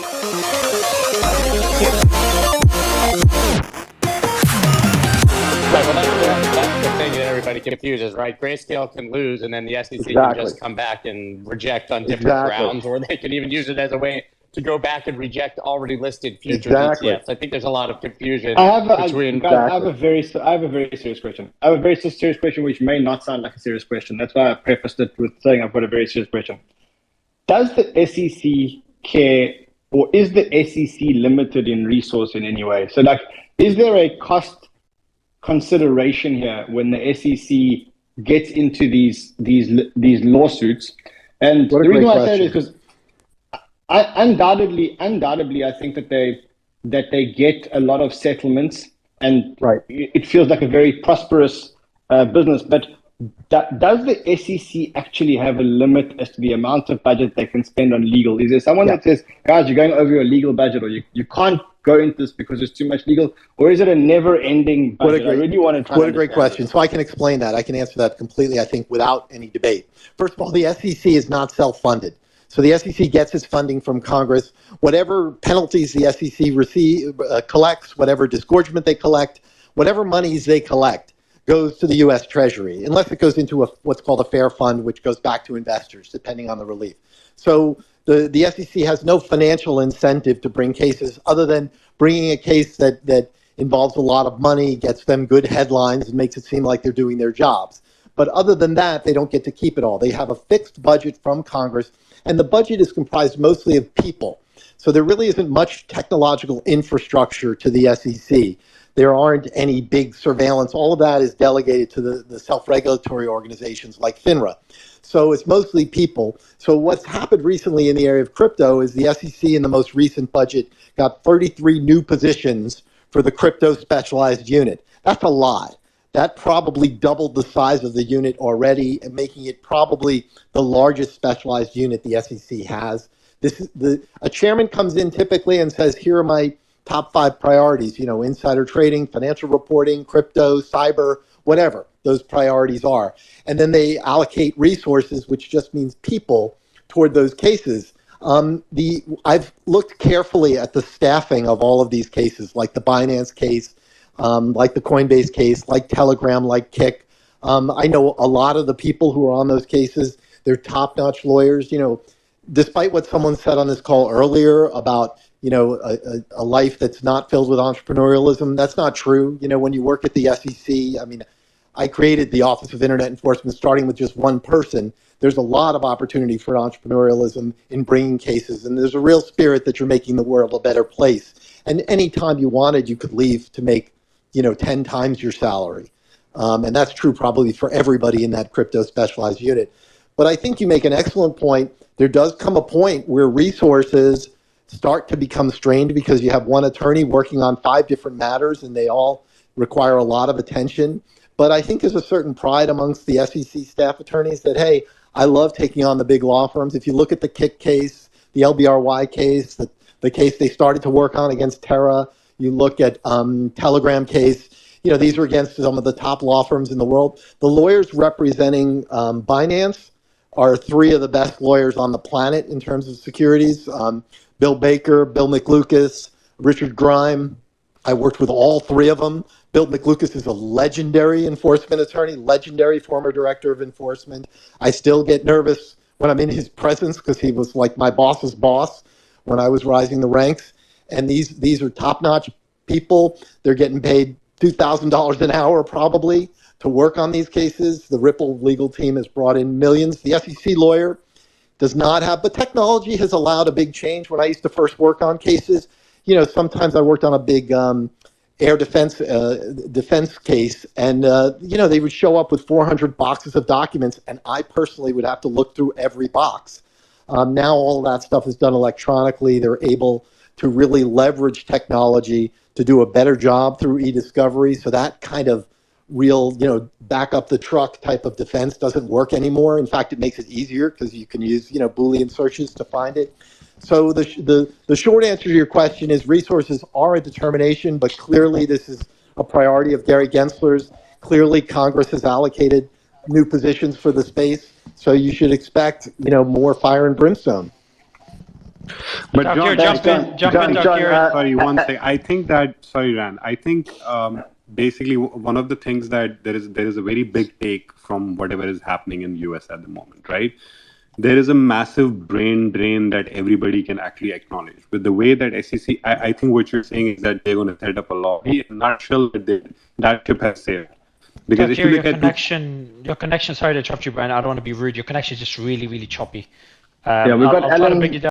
Right, well, that's the thing that everybody confuses, right? Grayscale can lose, and then the SEC can Exactly. just come back and reject on different Exactly. grounds, or they can even use it as a way to go back and reject already listed future Exactly. ETFs. I think there's a lot of confusion between. Guys, I have a very serious question. I have a very serious question, which may not sound like a serious question. That's why I prefaced it with saying I've got a very serious question. Does the SEC care, or is the SEC limited in resource in any way? So, like, is there a cost consideration here when the SEC gets into these lawsuits? And the reason why I say it is because undoubtedly, I think that they get a lot of settlements, and it feels like a very prosperous business. But does the SEC actually have a limit as to the amount of budget they can spend on legal? Is there someone that says, guys, you're going over your legal budget, or you can't go into this because there's too much legal? Or is it a never-ending budget? I really want to try. What a great question. So I can explain that. I can answer that completely, I think, without any debate. First of all, the SEC is not self-funded. So the SEC gets its funding from Congress. Whatever penalties the SEC collects, whatever disgorgement they collect, whatever monies they collect, goes to the U.S. Treasury, unless it goes into what's called a fair fund, which goes back to investors, depending on the relief. So the SEC has no financial incentive to bring cases other than bringing a case that involves a lot of money, gets them good headlines, and makes it seem like they're doing their jobs. But other than that, they don't get to keep it all. They have a fixed budget from Congress, and the budget is comprised mostly of people. So there really isn't much technological infrastructure to the SEC. There aren't any big surveillance. All of that is delegated to the self-regulatory organizations like FINRA. So it's mostly people. So what's happened recently in the area of crypto is the SEC in the most recent budget got 33 new positions for the crypto specialized unit. That's a lot. That probably doubled the size of the unit already, and making it probably the largest specialized unit the SEC has. A chairman comes in typically and says, here are my top 5 priorities, insider trading, financial reporting, crypto, cyber, whatever those priorities are. And then they allocate resources, which just means people, toward those cases. I've looked carefully at the staffing of all of these cases, like the Binance case, like the Coinbase case, like Telegram, like Kick. I know a lot of the people who are on those cases. They're top-notch lawyers. Despite what someone said on this call earlier about a life that's not filled with entrepreneurialism, that's not true. When you work at the SEC, I created the Office of Internet Enforcement starting with just one person. There's a lot of opportunity for entrepreneurialism in bringing cases, and there's a real spirit that you're making the world a better place. And any time you wanted, you could leave to make 10 times your salary. And that's true probably for everybody in that crypto specialized unit. But I think you make an excellent point. There does come a point where resources start to become strained because you have one attorney working on 5 different matters and they all require a lot of attention. But I think there's a certain pride amongst the SEC staff attorneys that, hey, I love taking on the big law firms. If you look at the Kick case, the LBRY case, the case they started to work on against Terra, you look at Telegram case, these are against some of the top law firms in the world. The lawyers representing Binance are 3 of the best lawyers on the planet in terms of securities. Bill Baker, Bill McLucas, Richard Grime. I worked with all 3 of them. Bill McLucas is a legendary enforcement attorney, legendary former director of enforcement. I still get nervous when I'm in his presence because he was like my boss's boss when I was rising the ranks. And these are top-notch people. They're getting paid $2,000 an hour probably to work on these cases. The Ripple legal team has brought in millions. The SEC lawyer does not have, but technology has allowed a big change. When I used to first work on cases, sometimes I worked on a big air defense case, and they would show up with 400 boxes of documents, and I personally would have to look through every box. Now all that stuff is done electronically. They're able to really leverage technology to do a better job through e-discovery. So that kind of real, back up the truck type of defense doesn't work anymore. In fact, it makes it easier because you can use, Boolean searches to find it. So the short answer to your question is resources are a determination, but clearly this is a priority of Gary Gensler's. Clearly Congress has allocated new positions for the space. So you should expect, more fire and brimstone. But Dr. John, jump in, Dr. sorry, one thing. I think that, sorry, Ran. I think basically one of the things that there is a very big take from whatever is happening in the US at the moment, right? There is a massive brain drain that everybody can actually acknowledge. With the way that SEC, I think what you're saying is that they're going to set up a lobby. I'm not sure that ship has sailed. Because if Dr. you look Your at connection, sorry to interrupt you, Brian. I don't want to be rude. Your connection is just really, really choppy. Yeah, we've got I'll try to Alan- bring you down.